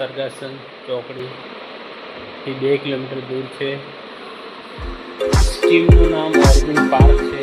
સરગાસન ચોકડીથી 2 kilometre દૂર છે. સ્કીમનું નામ ઓર્બિન પાર્ક છે.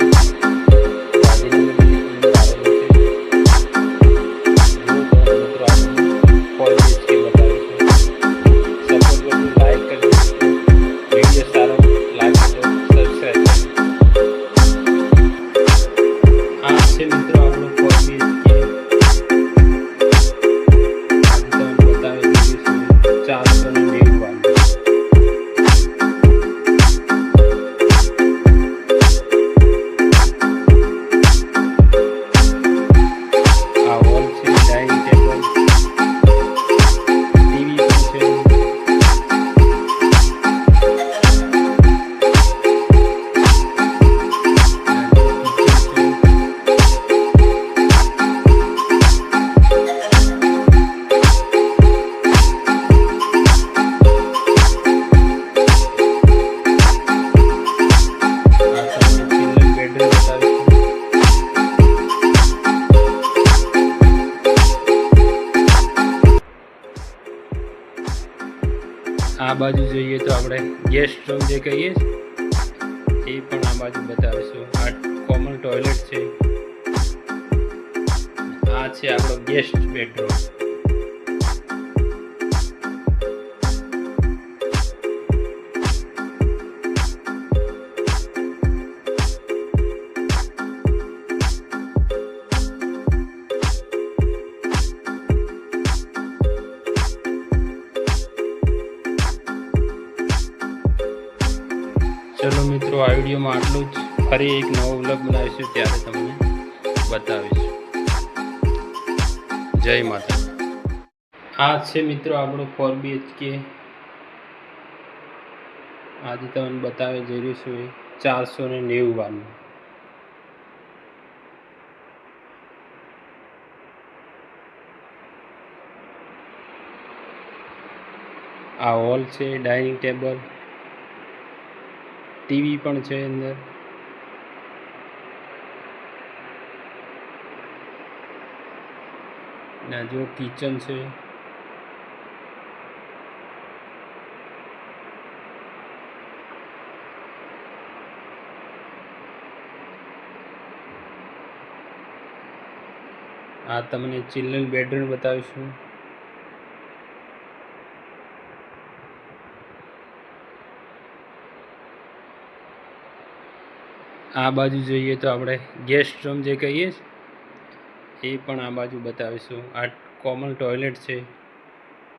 આ બાજુ જોઈએ તો આપણે ગેસ્ટ રૂમ જે કહીએ એ પણ આ બાજુ બતાવીશું. આ કોમન ટોયલેટ છે. આ છે આપણો ગેસ્ટ બેડરૂમ. ચલો મિત્રો, આ વિડીયોમાં આટલું જ. ફરી એક નવો વ્લોગ બનાવીશું ત્યારે તમને બતાવીશું. જય માતા. આ છે મિત્રો આપણો 4 BHK. આજે તમને બતાવી જઈ રહ્યું છું 490 વારનું. આ હોલ છે, ડાઇનિંગ ટેબલ, ટીવી પણ છે અંદર. ના જો કિચન છે. આ તમને ચિલ્ડ્રન બેડરૂમ બતાવીશું. આ બાજુ જોઈએ તો આપણે ગેસ્ટ રૂમ જે કહીએ એ પણ આ બાજુ બતાવીશું. આ કોમન ટોયલેટ છે.